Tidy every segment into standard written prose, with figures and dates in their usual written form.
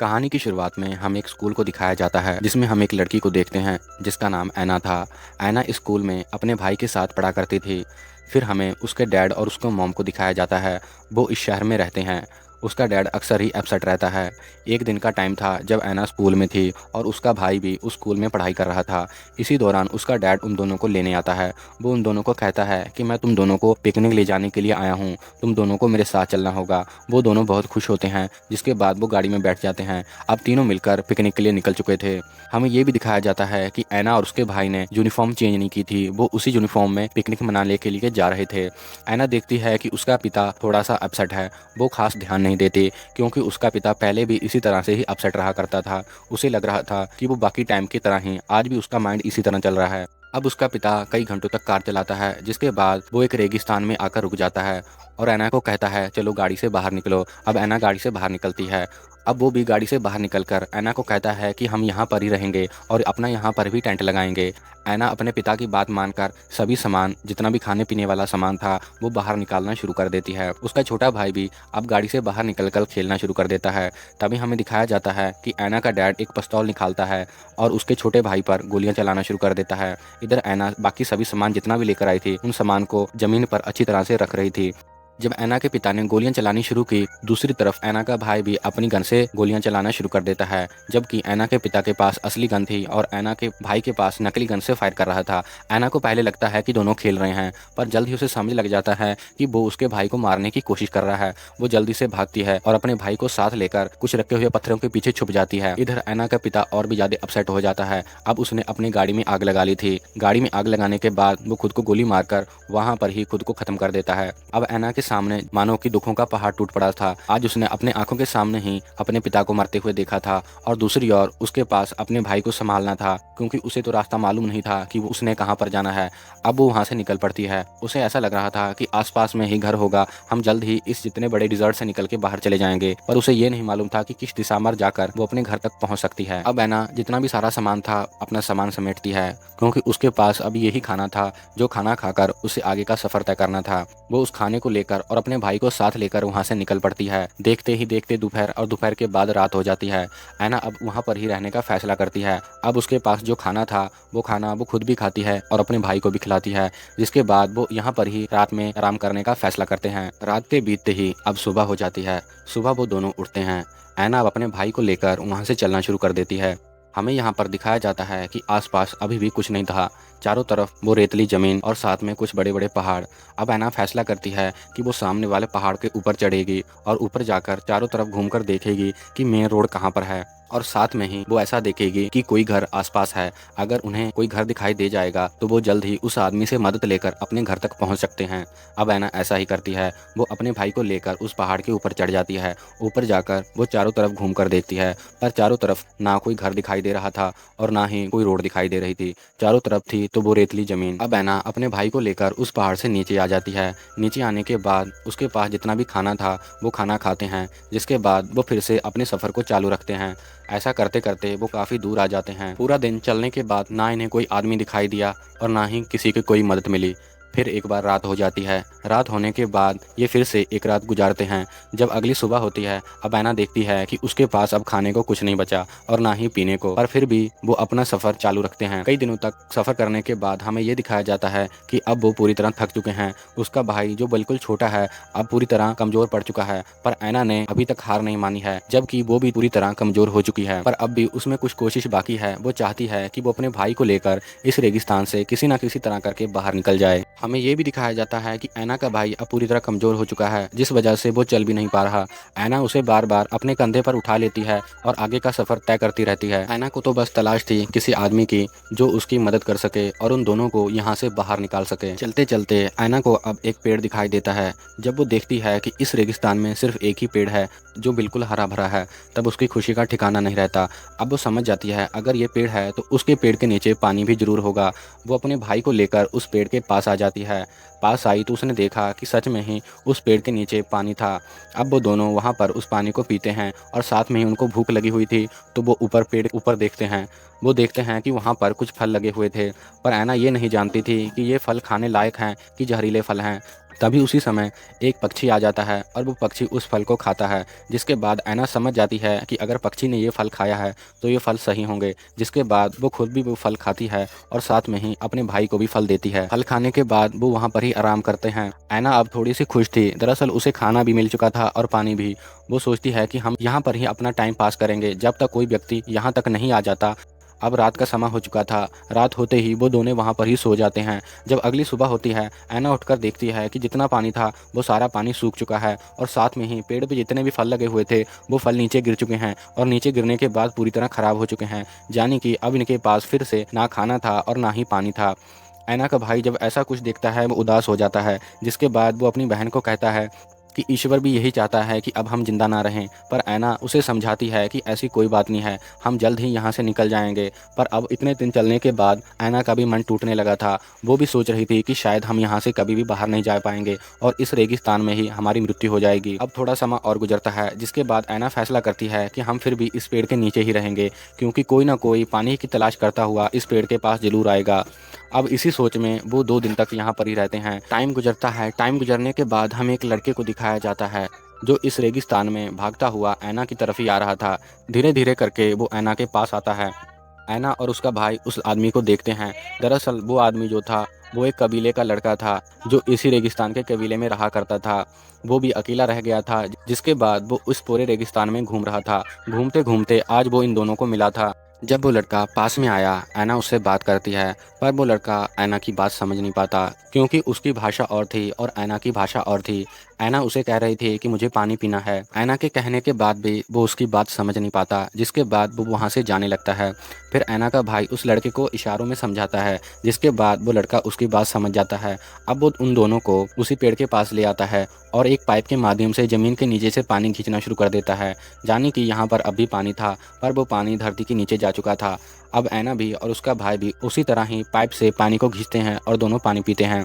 कहानी की शुरुआत में हम एक स्कूल को दिखाया जाता है जिसमें हम एक लड़की को देखते हैं जिसका नाम ऐना था। ऐना स्कूल में अपने भाई के साथ पढ़ा करती थी। फिर हमें उसके डैड और उसके मॉम को दिखाया जाता है। वो इस शहर में रहते हैं। उसका डैड अक्सर ही एब्सेंट रहता है। एक दिन का टाइम था जब ऐना स्कूल में थी और उसका भाई भी उस स्कूल में पढ़ाई कर रहा था। इसी दौरान उसका डैड उन दोनों को लेने आता है। वो उन दोनों को कहता है कि मैं तुम दोनों को पिकनिक ले जाने के लिए आया हूँ, तुम दोनों को मेरे साथ चलना होगा। वो दोनों बहुत खुश होते हैं, जिसके बाद वो गाड़ी में बैठ जाते हैं। अब तीनों मिलकर पिकनिक के लिए निकल चुके थे। हमें ये भी दिखाया जाता है कि ऐना और उसके भाई ने यूनिफॉर्म चेंज नहीं की थी। वो उसी यूनिफॉर्म में पिकनिक मनाने के लिए जा रहे थे। ऐना देखती है कि उसका पिता थोड़ा सा अपसेट है। वो खास ध्यान नहीं देती क्योंकि उसका पिता पहले भी इसी तरह से ही अपसेट रहा करता था। उसे लग रहा था कि वो बाकी टाइम की तरह ही आज भी उसका माइंड इसी तरह चल रहा है। अब उसका पिता कई घंटों तक कार चलाता है, जिसके बाद वो एक रेगिस्तान में आकर रुक जाता है और ऐना को कहता है चलो गाड़ी से बाहर निकलो। अब ऐना गाड़ी से बाहर निकलती है। अब वो भी गाड़ी से बाहर निकलकर ऐना को कहता है कि हम यहाँ पर ही रहेंगे और अपना यहाँ पर भी टेंट लगाएंगे। ऐना अपने पिता की बात मानकर सभी सामान, जितना भी खाने पीने वाला सामान था, वो बाहर निकालना शुरू कर देती है। उसका छोटा भाई भी अब गाड़ी से बाहर निकलकर खेलना शुरू कर देता है। तभी हमें दिखाया जाता है कि ऐना का डैड एक पिस्तौल निकालता है और उसके छोटे भाई पर गोलियां चलाना शुरू कर देता है। इधर ऐना बाकी सभी सामान जितना भी लेकर आई थी, उन सामान को जमीन पर अच्छी तरह से रख रही थी। जब ऐना के पिता ने गोलियां चलानी शुरू की, दूसरी तरफ ऐना का भाई भी अपनी गन से गोलियां चलाना शुरू कर देता है। जबकि ऐना के पिता के पास असली गन थी और ऐना के भाई के पास नकली गन से फायर कर रहा था। ऐना को पहले लगता है कि दोनों खेल रहे हैं, पर जल्द ही उसे समझ लग जाता है कि वो उसके भाई को मारने की कोशिश कर रहा है। वो जल्दी से भागती है और अपने भाई को साथ लेकर कुछ रखे हुए पत्थरों के पीछे छुप जाती है। इधर ऐना का पिता और भी ज्यादा अपसेट हो जाता है। अब उसने अपनी गाड़ी में आग लगा ली थी। गाड़ी में आग लगाने के बाद वो खुद को गोली मारकर वहां पर ही खुद को खत्म कर देता है। अब ऐना के सामने मानो कि दुखों का पहाड़ टूट पड़ा था। आज उसने अपने आंखों के सामने ही अपने पिता को मरते हुए देखा था और दूसरी ओर उसके पास अपने भाई को संभालना था, क्योंकि उसे तो रास्ता मालूम नहीं था कि उसने कहां पर जाना है। अब वो वहां से निकल पड़ती है। उसे ऐसा लग रहा था कि आसपास में ही घर होगा, हम जल्द ही इस जितने बड़े डिजर्ट से निकल के बाहर चले जाएंगे। पर उसे ये नहीं मालूम था कि किस दिशा में जाकर वो अपने घर तक पहुंच सकती है। अब ऐना जितना भी सारा सामान था अपना सामान समेटती है, क्योंकि उसके पास अब यही खाना था जो खाना खाकर उसे आगे का सफर तय करना था। वो उस खाने को लेकर और अपने भाई को साथ लेकर वहां से निकल पड़ती है। देखते ही देखते दोपहर और दोपहर के बाद रात हो जाती है। ऐना अब वहां पर ही रहने का फैसला करती है। अब उसके पास जो खाना था वो खाना वो खुद भी खाती है और अपने भाई को भी खिलाती है, जिसके बाद वो यहाँ पर ही रात में आराम करने का फैसला करते हैं। रात के बीतते ही अब सुबह हो जाती है। सुबह वो दोनों उठते हैं। ऐना अब अपने भाई को लेकर वहां से चलना शुरू कर देती है। हमें यहाँ पर दिखाया जाता है कि आसपास अभी भी कुछ नहीं था। चारों तरफ वो रेतली जमीन और साथ में कुछ बड़े बड़े पहाड़। अब ऐना फैसला करती है कि वो सामने वाले पहाड़ के ऊपर चढ़ेगी और ऊपर जाकर चारों तरफ घूमकर देखेगी कि मेन रोड कहाँ पर है, और साथ में ही वो ऐसा देखेगी कि कोई घर आसपास है। अगर उन्हें कोई घर दिखाई दे जाएगा तो वो जल्द ही उस आदमी से मदद लेकर अपने घर तक पहुंच सकते हैं। अब ऐना ऐसा ही करती है। वो अपने भाई को लेकर उस पहाड़ के ऊपर चढ़ जाती है। ऊपर जाकर वो चारों तरफ घूम कर देखती है, पर चारों तरफ ना कोई घर दिखाई दे रहा था और ना ही कोई रोड दिखाई दे रही थी। चारों तरफ थी तो वो रेतली जमीन। अब ऐना अपने भाई को लेकर उस पहाड़ से नीचे आ जाती है। नीचे आने के बाद उसके पास जितना भी खाना था वो खाना खाते हैं, जिसके बाद वो फिर से अपने सफर को चालू रखते हैं। ऐसा करते करते वो काफी दूर आ जाते हैं। पूरा दिन चलने के बाद ना इन्हें कोई आदमी दिखाई दिया और ना ही किसी की कोई मदद मिली। फिर एक बार रात हो जाती है। रात होने के बाद ये फिर से एक रात गुजारते हैं। जब अगली सुबह होती है, अब ऐना देखती है कि उसके पास अब खाने को कुछ नहीं बचा और ना ही पीने को, पर फिर भी वो अपना सफर चालू रखते हैं। कई दिनों तक सफर करने के बाद हमें ये दिखाया जाता है कि अब वो पूरी तरह थक चुके हैं। उसका भाई जो बिल्कुल छोटा है अब पूरी तरह कमजोर पड़ चुका है, पर ऐना ने अभी तक हार नहीं मानी है, जबकि वो भी पूरी तरह कमजोर हो चुकी है। पर अब भी उसमें कुछ कोशिश बाकी है। वो चाहती है कि वो अपने भाई को लेकर इस रेगिस्तान से किसी न किसी तरह करके बाहर निकल जाए। हमें ये भी दिखाया जाता है कि ऐना का भाई अब पूरी तरह कमजोर हो चुका है, जिस वजह से वो चल भी नहीं पा रहा। ऐना उसे बार बार अपने कंधे पर उठा लेती है और आगे का सफर तय करती रहती है। ऐना को तो बस तलाश थी किसी आदमी की जो उसकी मदद कर सके और उन दोनों को यहाँ से बाहर निकाल सके। चलते चलते ऐना को अब एक पेड़ दिखाई देता है। जब वो देखती है कि इस रेगिस्तान में सिर्फ एक ही पेड़ है जो बिल्कुल हरा भरा है, तब उसकी खुशी का ठिकाना नहीं रहता। अब वो समझ जाती है अगर ये पेड़ है तो उसके पेड़ के नीचे पानी भी जरूर होगा। वो अपने भाई को लेकर उस पेड़ के पास आ जाती है। पास आई तो उसने देखा कि सच में ही उस पेड़ के नीचे पानी था। अब वो दोनों वहाँ पर उस पानी को पीते हैं और साथ में ही उनको भूख लगी हुई थी, तो वो ऊपर पेड़ ऊपर देखते हैं। वो देखते हैं कि वहाँ पर कुछ फल लगे हुए थे, पर ऐना ये नहीं जानती थी कि ये फल खाने लायक हैं कि जहरीले फल हैं। तभी उसी समय एक पक्षी आ जाता है और वो पक्षी उस फल को खाता है, जिसके बाद ऐना समझ जाती है कि अगर पक्षी ने ये फल खाया है तो ये फल सही होंगे। जिसके बाद वो खुद भी वो फल खाती है और साथ में ही अपने भाई को भी फल देती है। फल खाने के बाद वो वहाँ पर ही आराम करते हैं। ऐना अब थोड़ी सी खुश थी, दरअसल उसे खाना भी मिल चुका था और पानी भी। वो सोचती है कि हम यहाँ पर ही अपना टाइम पास करेंगे जब तक कोई व्यक्ति यहाँ तक नहीं आ जाता। अब रात का समय हो चुका था। रात होते ही वो दोनों वहाँ पर ही सो जाते हैं। जब अगली सुबह होती है, ऐना उठकर देखती है कि जितना पानी था वो सारा पानी सूख चुका है और साथ में ही पेड़ पे जितने भी फल लगे हुए थे वो फल नीचे गिर चुके हैं और नीचे गिरने के बाद पूरी तरह खराब हो चुके हैं। यानी कि अब इनके पास फिर से ना खाना था और ना ही पानी था। ऐना का भाई जब ऐसा कुछ देखता है वो उदास हो जाता है, जिसके बाद वो अपनी बहन को कहता है कि ईश्वर भी यही चाहता है कि अब हम जिंदा ना रहें। पर ऐना उसे समझाती है कि ऐसी कोई बात नहीं है, हम जल्द ही यहाँ से निकल जाएंगे। पर अब इतने दिन चलने के बाद ऐना का भी मन टूटने लगा था। वो भी सोच रही थी कि शायद हम यहाँ से कभी भी बाहर नहीं जा पाएंगे और इस रेगिस्तान में ही हमारी मृत्यु हो जाएगी। अब थोड़ा समय और गुजरता है, जिसके बाद ऐना फैसला करती है कि हम फिर भी इस पेड़ के नीचे ही रहेंगे, क्योंकि कोई ना कोई पानी की तलाश करता हुआ इस पेड़ के पास जरूर आएगा। अब इसी सोच में वो 2 दिन तक यहाँ पर ही रहते हैं। टाइम गुजरता है। टाइम गुजरने के बाद हमें एक लड़के को दिखाया जाता है जो इस रेगिस्तान में भागता हुआ ऐना की तरफ ही आ रहा था। धीरे धीरे करके वो ऐना के पास आता है। ऐना और उसका भाई उस आदमी को देखते हैं। दरअसल वो आदमी जो था वो एक कबीले का लड़का था जो इसी रेगिस्तान के कबीले में रहा करता था। वो भी अकेला रह गया था, जिसके बाद वो उस पूरे रेगिस्तान में घूम रहा था। घूमते घूमते आज वो इन दोनों को मिला था। जब वो लड़का पास में आया, ऐना उससे बात करती है, पर वो लड़का ऐना की बात समझ नहीं पाता, क्योंकि उसकी भाषा और थी और ऐना की भाषा और थी। ऐना उसे कह रही थी कि मुझे पानी पीना है। ऐना के कहने के बाद भी वो उसकी बात समझ नहीं पाता, जिसके बाद वो वहाँ से जाने लगता है। फिर ऐना का भाई उस लड़के को इशारों में समझाता है, जिसके बाद वो लड़का उसकी बात समझ जाता है। अब वो उन दोनों को उसी पेड़ के पास ले आता है और एक पाइप के माध्यम से ज़मीन के नीचे से पानी खींचना शुरू कर देता है। जाने कि यहाँ पर अब भी पानी था, पर वो पानी धरती के नीचे जा चुका था। अब ऐना भी और उसका भाई भी उसी तरह ही पाइप से पानी को खींचते हैं और दोनों पानी पीते हैं।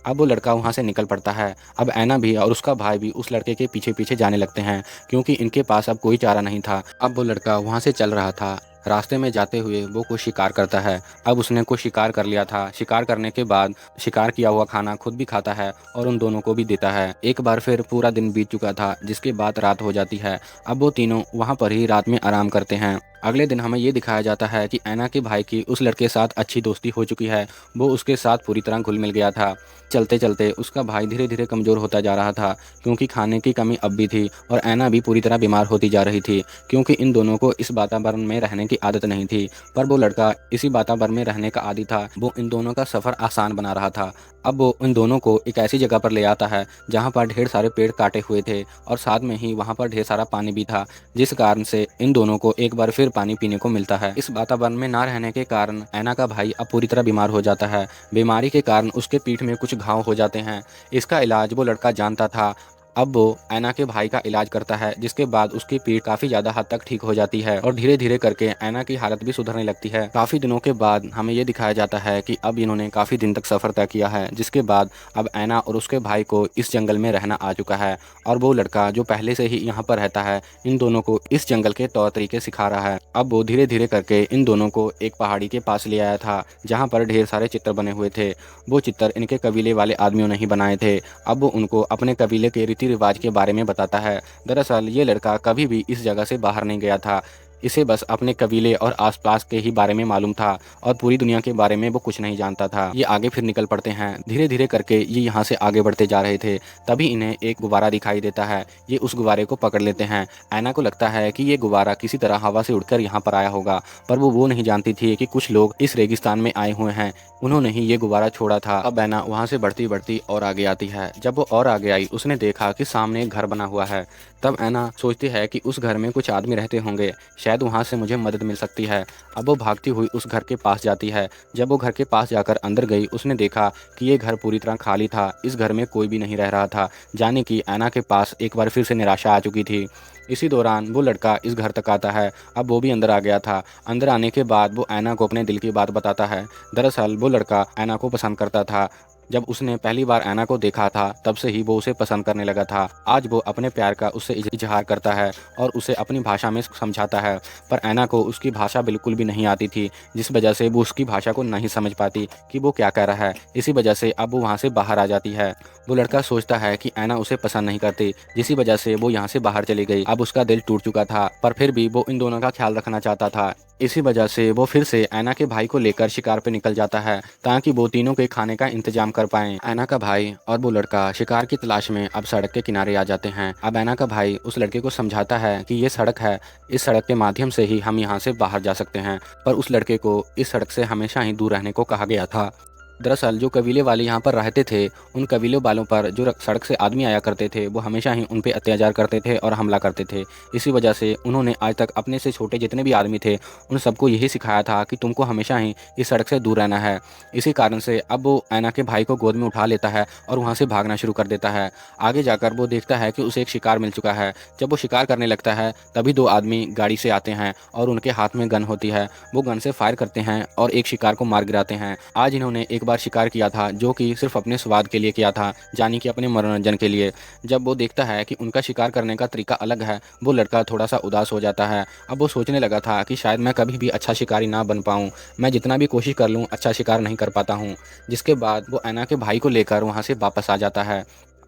अब वो लड़का वहाँ से निकल पड़ता है। अब ऐना भी और उसका भाई भी उस लड़के के पीछे पीछे जाने लगते हैं, क्योंकि इनके पास अब कोई चारा नहीं था। अब वो लड़का वहाँ से चल रहा था। रास्ते में जाते हुए वो कुछ शिकार करता है। अब उसने कुछ शिकार कर लिया था। शिकार करने के बाद शिकार किया हुआ खाना खुद भी खाता है और उन दोनों को भी देता है। एक बार फिर पूरा दिन बीत चुका था, जिसके बाद रात हो जाती है। अब वो तीनों वहाँ पर ही रात में आराम करते हैं। अगले दिन हमें ये दिखाया जाता है कि ऐना के भाई की उस लड़के के साथ अच्छी दोस्ती हो चुकी है। वो उसके साथ पूरी तरह घुल मिल गया था। चलते चलते उसका भाई धीरे धीरे कमज़ोर होता जा रहा था, क्योंकि खाने की कमी अब भी थी और ऐना भी पूरी तरह बीमार होती जा रही थी, क्योंकि इन दोनों को इस वातावरण में रहने की आदत नहीं थी। पर वो लड़का इसी वातावरण में रहने का आदी था। वो इन दोनों का सफ़र आसान बना रहा था। अब वो इन दोनों को एक ऐसी जगह पर ले आता है जहाँ पर ढेर सारे पेड़ काटे हुए थे और साथ में ही वहाँ पर ढेर सारा पानी भी था, जिस कारण से इन दोनों को एक बार फिर पानी पीने को मिलता है। इस वातावरण में ना रहने के कारण ऐना का भाई अब पूरी तरह बीमार हो जाता है। बीमारी के कारण उसके पीठ में कुछ घाव हो जाते हैं। इसका इलाज वो लड़का जानता था। अब वो ऐना के भाई का इलाज करता है, जिसके बाद उसकी पीठ काफ़ी ज़्यादा हद तक ठीक हो जाती है और धीरे धीरे करके ऐना की हालत भी सुधरने लगती है। काफ़ी दिनों के बाद हमें ये दिखाया जाता है कि अब इन्होंने काफ़ी दिन तक सफ़र तय किया है, जिसके बाद अब ऐना और उसके भाई को इस जंगल में रहना आ चुका है और वो लड़का जो पहले से ही यहाँ पर रहता है इन दोनों को इस जंगल के तौर तरीके सिखा रहा है। अब वो धीरे धीरे करके इन दोनों को एक पहाड़ी के पास ले आया था, जहाँ पर ढेर सारे चित्र बने हुए थे। वो चित्र इनके कबीले वाले आदमियों ने ही बनाए थे। अब वो उनको अपने कबीले के रीति रिवाज के बारे में बताता है। दरअसल ये लड़का कभी भी इस जगह से बाहर नहीं गया था। इसे बस अपने कबीले और आसपास के ही बारे में मालूम था और पूरी दुनिया के बारे में वो कुछ नहीं जानता था। ये आगे फिर निकल पड़ते हैं। धीरे धीरे करके ये यहाँ से आगे बढ़ते जा रहे थे। तभी इन्हें एक गुब्बारा दिखाई देता है। ये उस गुब्बारे को पकड़ लेते हैं। ऐना को लगता है कि ये गुब्बारा किसी तरह हवा से उड़कर यहाँ पर आया होगा, पर वो नहीं जानती थी कि कुछ लोग इस रेगिस्तान में आए हुए हैं, उन्होंने ही ये गुब्बारा छोड़ा था। अब ऐना वहाँ से बढ़ती बढ़ती और आगे आती है। जब वो और आगे आई, उसने देखा कि सामने एक घर बना हुआ है। तब ऐना सोचती है कि उस घर में कुछ आदमी रहते होंगे, शायद वहाँ से मुझे मदद मिल सकती है। अब वो भागती हुई उस घर के पास जाती है। जब वो घर के पास जाकर अंदर गई, उसने देखा कि ये घर पूरी तरह खाली था। इस घर में कोई भी नहीं रह रहा था, जाने कि ऐना के पास एक बार फिर से निराशा आ चुकी थी। इसी दौरान वो लड़का इस घर तक आता है। अब वो भी अंदर आ गया था। अंदर आने के बाद वो ऐना को अपने दिल की बात बताता है। दरअसल वो लड़का ऐना को पसंद करता था। जब उसने पहली बार ऐना को देखा था तब से ही वो उसे पसंद करने लगा था। आज वो अपने प्यार का उससे इजहार करता है और उसे अपनी भाषा में समझाता है, पर ऐना को उसकी भाषा बिल्कुल भी नहीं आती थी, जिस वजह से वो उसकी भाषा को नहीं समझ पाती कि वो क्या कह रहा है। इसी वजह से अब वो वहाँ से बाहर आ जाती है। वो लड़का सोचता है कि ऐना उसे पसंद नहीं करती, जिसी वजह से वो यहाँ से बाहर चली गई। अब उसका दिल टूट चुका था, पर फिर भी वो इन दोनों का ख्याल रखना चाहता था। इसी वजह से वो फिर से ऐना के भाई को लेकर शिकार पे निकल जाता है, ताकि वो तीनों के खाने का इंतजाम कर पाएं। ऐना का भाई और वो लड़का शिकार की तलाश में अब सड़क के किनारे आ जाते हैं। अब ऐना का भाई उस लड़के को समझाता है कि ये सड़क है, इस सड़क के माध्यम से ही हम यहाँ से बाहर जा सकते हैं, पर उस लड़के को इस सड़क से हमेशा ही दूर रहने को कहा गया था। दरअसल जो कबीले वाले यहाँ पर रहते थे, उन कबीले वालों पर जो सड़क से आदमी आया करते थे, वो हमेशा ही उन पे अत्याचार करते थे और हमला करते थे। इसी वजह से उन्होंने आज तक अपने से छोटे जितने भी आदमी थे, उन सबको यही सिखाया था कि तुमको हमेशा ही इस सड़क से दूर रहना है। इसी कारण से अब वो ऐना के भाई को गोद में उठा लेता है और वहाँ से भागना शुरू कर देता है। आगे जाकर वो देखता है कि उसे एक शिकार मिल चुका है। जब वो शिकार करने लगता है तभी दो आदमी गाड़ी से आते हैं और उनके हाथ में गन होती है। वो गन से फायर करते हैं और एक शिकार को मार गिराते हैं। आज इन्होंने एक बार शिकार किया था, जो कि सिर्फ अपने स्वाद के लिए किया था, यानी कि अपने मनोरंजन के लिए। जब वो देखता है कि उनका शिकार करने का तरीका अलग है, वो लड़का थोड़ा सा उदास हो जाता है। अब वो सोचने लगा था कि शायद मैं कभी भी अच्छा शिकारी ना बन पाऊँ, मैं जितना भी कोशिश कर लूँ अच्छा शिकार नहीं कर पाता हूँ। जिसके बाद वो ऐना के भाई को लेकर वहाँ से वापस आ जाता है।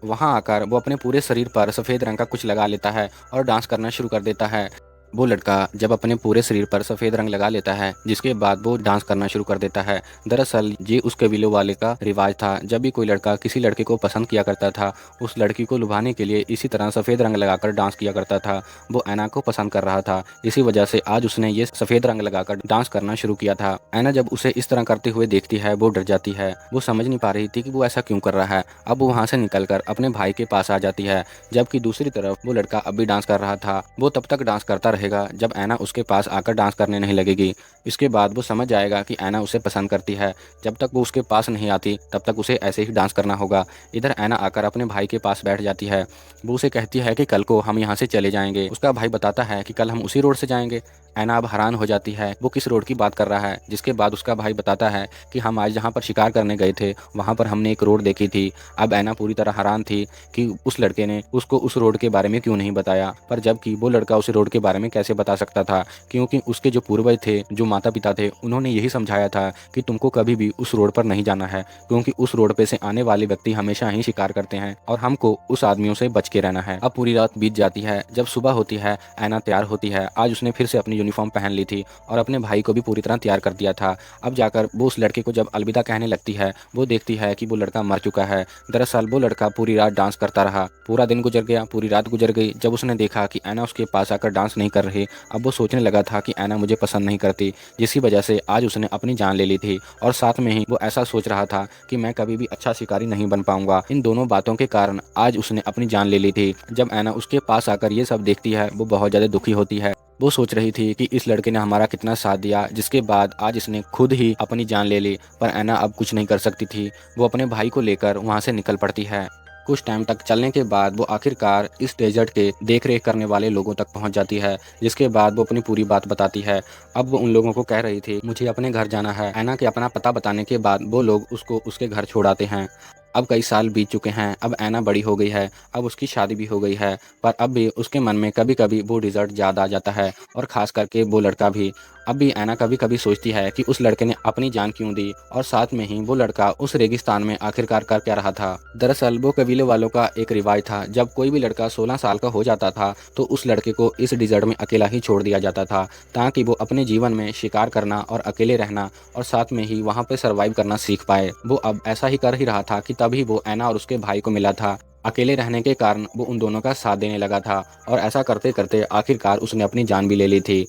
वहाँ आकर वो अपने पूरे शरीर पर सफ़ेद रंग का कुछ लगा लेता है और डांस करना शुरू कर देता है। वो लड़का जब अपने पूरे शरीर पर सफ़ेद रंग लगा लेता है, जिसके बाद वो डांस करना शुरू कर देता है। दरअसल ये उस कबीलों वाले का रिवाज था। जब भी कोई लड़का किसी लड़के को पसंद किया करता था, उस लड़की को लुभाने के लिए इसी तरह सफ़ेद रंग लगाकर डांस किया करता था। वो ऐना को पसंद कर रहा था, इसी वजह से आज उसने ये सफ़ेद रंग लगाकर डांस करना शुरू किया था। ऐना जब उसे इस तरह करते हुए देखती है, वो डर जाती है। वो समझ नहीं पा रही थी कि वो ऐसा क्यों कर रहा है। अब वो वहाँ से निकलकर अपने भाई के पास आ जाती है, जबकि दूसरी तरफ वो लड़का अब भी डांस कर रहा था। वो तब तक डांस करता रहेगा जब ऐना उसके पास आकर डांस करने नहीं लगेगी। इसके बाद वो समझ जाएगा कि ऐना उसे पसंद करती है। जब तक वो उसके पास नहीं आती तब तक उसे ऐसे ही डांस करना होगा। इधर ऐना आकर अपने भाई के पास बैठ जाती है। वो उसे कहती है कि कल को हम यहाँ से चले जाएंगे। उसका भाई बताता है कि कल हम उसी रोड से जाएंगे। ऐना अब हैरान हो जाती है, वो किस रोड की बात कर रहा है। जिसके बाद उसका भाई बताता है कि हम आज जहाँ पर शिकार करने गए थे, वहाँ पर हमने एक रोड देखी थी। अब ऐना पूरी तरह हैरान थी कि उस लड़के ने उसको उस रोड के बारे में क्यों नहीं बताया, पर जबकि वो लड़का उस रोड के बारे में कैसे बता सकता था, क्योंकि उसके जो पूर्वज थे, जो माता पिता थे, उन्होंने यही समझाया था कि तुमको कभी भी उस रोड पर नहीं जाना है, क्योंकि उस रोड पे से आने वाले व्यक्ति हमेशा ही शिकार करते हैं और हमको उस आदमियों से बच के रहना है। अब पूरी रात बीत जाती है। जब सुबह होती है, ऐना तैयार होती है। आज उसने फिर से अपनी यूनिफॉर्म पहन ली थी और अपने भाई को भी पूरी तरह तैयार कर दिया था। अब जाकर वो उस लड़के को जब अलविदा कहने लगती है, वो देखती है कि वो लड़का मर चुका है। दरअसल वो लड़का पूरी रात डांस करता रहा। पूरा दिन गुजर गया, पूरी रात गुजर गई। जब उसने देखा कि ऐना उसके पास आकर डांस नहीं कर रही, अब वो सोचने लगा था कि ऐना मुझे पसंद नहीं करती, जिसकी वजह से आज उसने अपनी जान ले ली थी। और साथ में ही वो ऐसा सोच रहा था कि मैं कभी भी अच्छा शिकारी नहीं बन पाऊंगा। इन दोनों बातों के कारण आज उसने अपनी जान ले ली थी। जब ऐना उसके पास आकर ये सब देखती है, वो बहुत ज़्यादा दुखी होती है। वो सोच रही थी कि इस लड़के ने हमारा कितना साथ दिया, जिसके बाद आज इसने खुद ही अपनी जान ले ली। पर ऐना अब कुछ नहीं कर सकती थी। वो अपने भाई को लेकर वहाँ से निकल पड़ती है। कुछ टाइम तक चलने के बाद वो आखिरकार इस डेजर्ट के देख रेख करने वाले लोगों तक पहुंच जाती है, जिसके बाद वो अपनी पूरी बात बताती है। अब वो उन लोगों को कह रही थी, मुझे अपने घर जाना है। ऐना के अपना पता बताने के बाद वो लोग उसको उसके घर छोड़ाते हैं। अब कई साल बीत चुके हैं। अब ऐना बड़ी हो गई है, अब उसकी शादी भी हो गई है, पर अब भी उसके मन में कभी कभी वो रिजल्ट याद आ जाता है, और ख़ास करके वो लड़का भी। अब भी ऐना कभी कभी सोचती है कि उस लड़के ने अपनी जान क्यों दी, और साथ में ही वो लड़का उस रेगिस्तान में आखिरकार कर क्या रहा था। दरअसल वो कबीले वालों का एक रिवाज था, जब कोई भी लड़का 16 साल का हो जाता था तो उस लड़के को इस डिजर्ट में अकेला ही छोड़ दिया जाता था, ताकि वो अपने जीवन में शिकार करना और अकेले रहना और साथ में ही वहाँ पे सर्वाइव करना सीख पाए। वो अब ऐसा ही कर ही रहा था कि तभी वो ऐना और उसके भाई को मिला था। अकेले रहने के कारण वो उन दोनों का साथ देने लगा था, और ऐसा करते करते आखिरकार उसने अपनी जान भी ले ली थी।